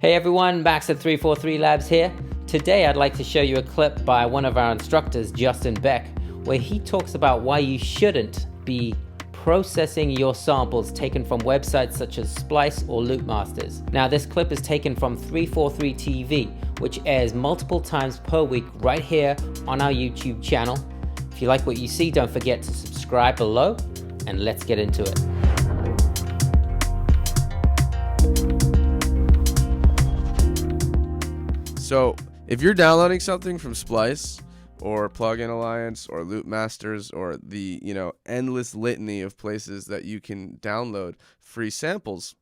Hey everyone, Max at 343 Labs here. Today I'd like to show you a clip by one of our instructors, Justin Beck, where he talks about why you shouldn't be processing your samples taken from websites such as Splice or Loopmasters. Now this clip is taken from 343 TV, which airs multiple times per week right here on our YouTube channel. If you like what you see, don't forget to subscribe below, and let's get into it. So if you're downloading something from Splice or Plugin Alliance or Loopmasters or the endless litany of places that you can download free samples,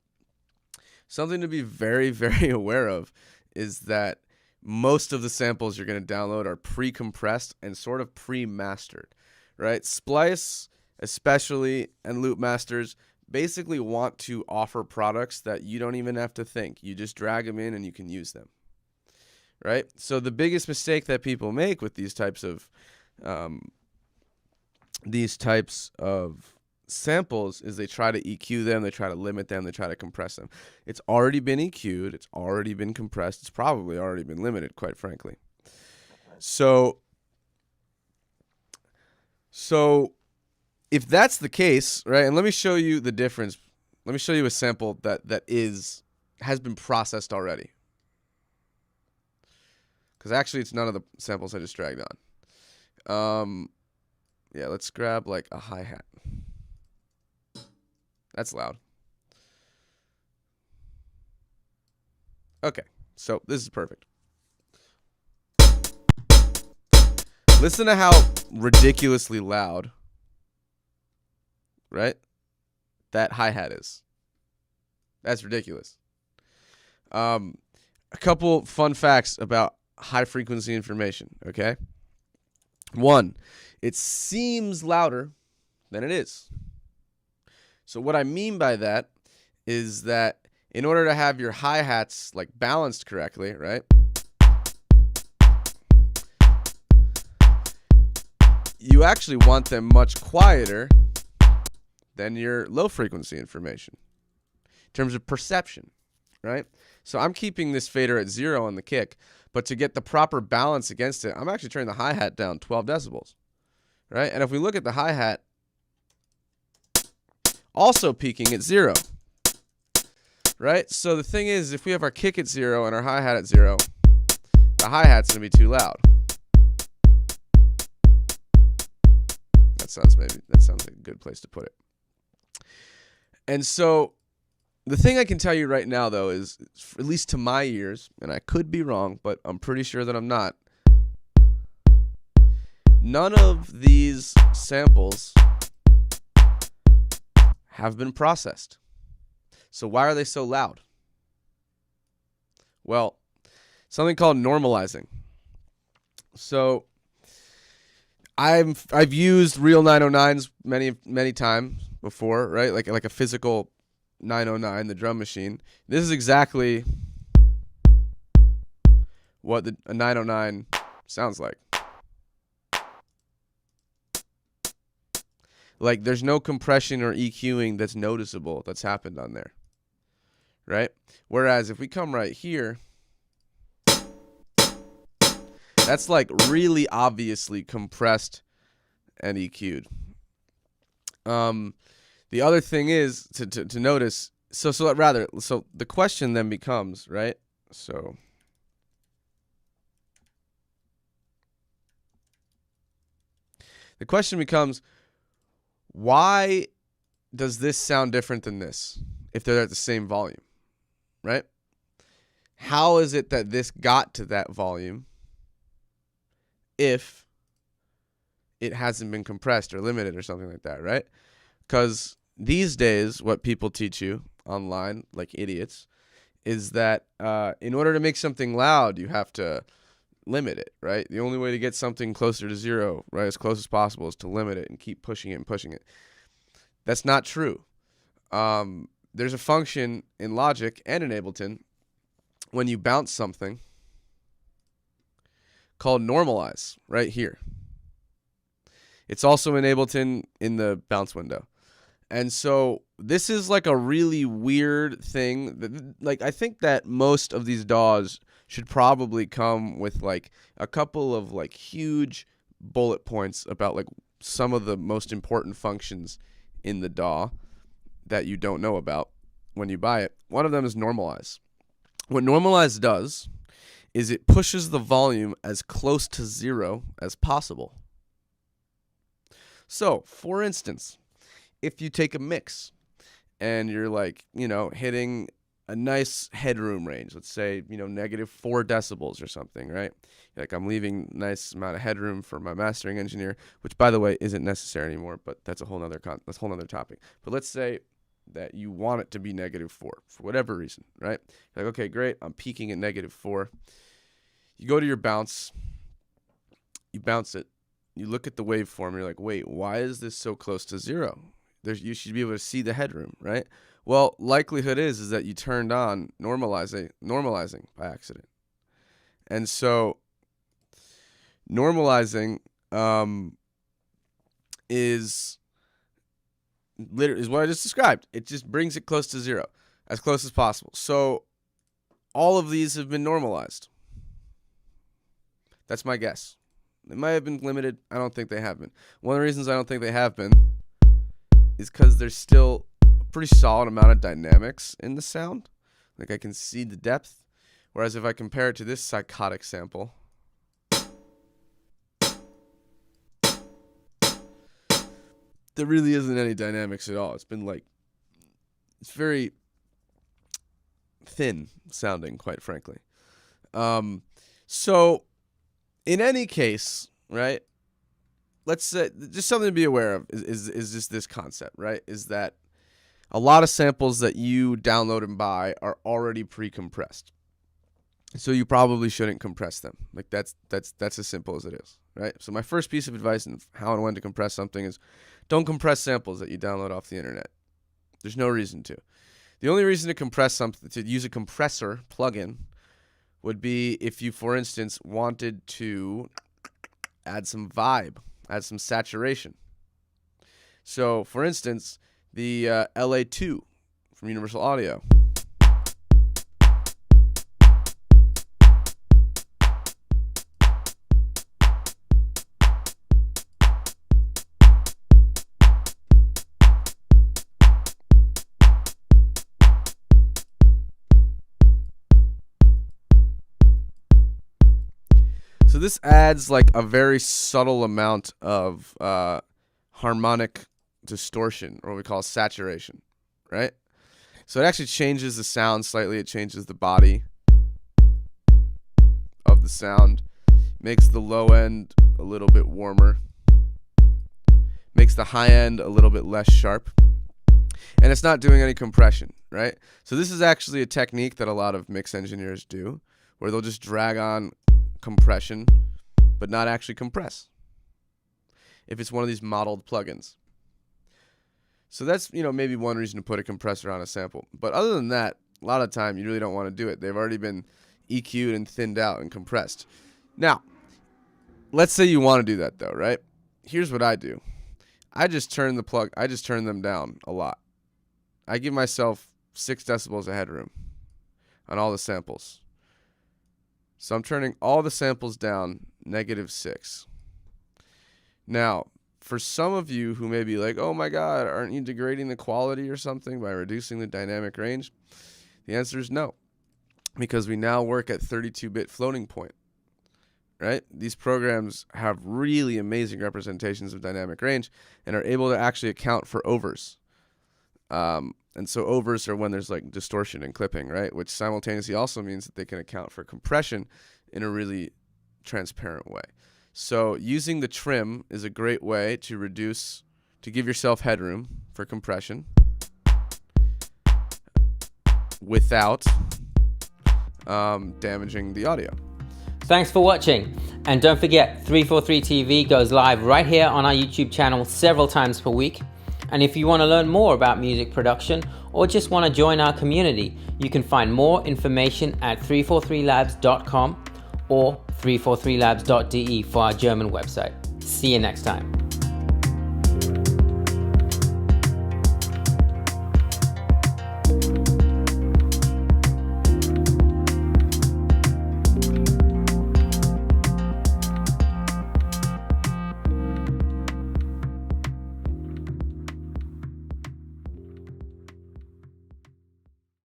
something to be very, very aware of is that most of the samples you're going to download are pre-compressed and sort of pre-mastered, right? Splice especially and Loopmasters basically want to offer products that you don't even have to think. You just drag them in and you can use them. Right? So the biggest mistake that people make with these types of samples is they try to EQ them, they try to limit them, they try to compress them. It's already been EQ'd, it's already been compressed, it's probably already been limited, quite frankly. So if that's the case, right? And let me show you the difference. Let me show you a sample that has been processed already. Because actually, it's none of the samples I just dragged on. Yeah, let's grab like a hi-hat. That's loud. Okay, so this is perfect. Listen to how ridiculously loud, right, that hi-hat is. That's ridiculous. A couple fun facts about high frequency information, okay? One, it seems louder than it is. So what I mean by that is that in order to have your hi-hats like balanced correctly, right? You actually want them much quieter than your low frequency information in terms of perception, right? So I'm keeping this fader at 0 on the kick, but to get the proper balance against it, I'm actually turning the hi-hat down 12 decibels, right? And if we look at the hi-hat, also peaking at 0, right? So the thing is, if we have our kick at 0 and our hi-hat at 0, the hi-hat's going to be too loud. That sounds like a good place to put it. And so the thing I can tell you right now, though, is, at least to my ears, and I could be wrong, but I'm pretty sure that I'm not, none of these samples have been processed. So why are they so loud? Well, something called normalizing. So I've used real 909s many times before, right? Like a physical 909, the drum machine. This is exactly what a 909 sounds like. Like there's no compression or EQing that's noticeable that's happened on there, right? Whereas if we come right here, that's like really obviously compressed and EQ'd. The other thing is to notice, so the question then becomes, right? So the question becomes, why does this sound different than this if they're at the same volume, right? How is it that this got to that volume if it hasn't been compressed or limited or something like that, right? Because these days, what people teach you online, like idiots, is that in order to make something loud, you have to limit it, right? The only way to get something closer to 0, right, as close as possible, is to limit it and keep pushing it and pushing it. That's not true. There's a function in Logic and in Ableton when you bounce something called normalize right here. It's also in Ableton in the bounce window. And so this is like a really weird thing that, like, I think that most of these DAWs should probably come with like a couple of like huge bullet points about like some of the most important functions in the DAW that you don't know about when you buy it. One of them is normalize. What normalize does is it pushes the volume as close to 0 as possible. So, for instance, if you take a mix and you're like, hitting a nice headroom range, let's say, -4 decibels or something, right? Like, I'm leaving nice amount of headroom for my mastering engineer, which, by the way, isn't necessary anymore, but that's a whole nother topic. But let's say that you want it to be -4 for whatever reason, right? You're like, okay, great, I'm peaking at -4. You go to your bounce, you bounce it, you look at the waveform, you're like, wait, why is this so close to 0? You should be able to see the headroom, right? Well, likelihood is that you turned on normalizing by accident. And so normalizing is what I just described. It just brings it close to 0, as close as possible. So all of these have been normalized. That's my guess. They might have been limited. I don't think they have been. One of the reasons I don't think they have been is because there's still a pretty solid amount of dynamics in the sound. Like, I can see the depth. Whereas if I compare it to this psychotic sample, there really isn't any dynamics at all. It's been like, it's very thin sounding, quite frankly. So in any case, right, let's say just something to be aware of is just this concept, right? Is that a lot of samples that you download and buy are already pre-compressed. So you probably shouldn't compress them. Like, that's as simple as it is, right? So my first piece of advice on how and when to compress something is don't compress samples that you download off the internet. There's no reason to. The only reason to compress something, to use a compressor plugin, would be if you, for instance, wanted to add some vibe, add some saturation. So, for instance, the LA2 from Universal Audio. So this adds like a very subtle amount of harmonic distortion, or what we call saturation, right? So it actually changes the sound slightly. It changes the body of the sound, makes the low end a little bit warmer, makes the high end a little bit less sharp, and it's not doing any compression, right? So this is actually a technique that a lot of mix engineers do, where they'll just drag on compression but not actually compress if it's one of these modeled plugins. So that's, maybe one reason to put a compressor on a sample. But other than that, a lot of the time you really don't want to do it. They've already been EQ'd and thinned out and compressed. Now, let's say you want to do that though, right? Here's what I do. I just turn them down a lot. I give myself 6 decibels of headroom on all the samples. So I'm turning all the samples down -6. Now, for some of you who may be like, oh my God, aren't you degrading the quality or something by reducing the dynamic range? The answer is no, because we now work at 32-bit floating point, right? These programs have really amazing representations of dynamic range and are able to actually account for overs. And so overs are when there's like distortion and clipping, right? Which simultaneously also means that they can account for compression in a really transparent way. So using the trim is a great way to give yourself headroom for compression without damaging the audio. Thanks for watching. And don't forget, 343 TV goes live right here on our YouTube channel several times per week. And if you want to learn more about music production or just want to join our community, you can find more information at 343labs.com or 343labs.de for our German website. See you next time.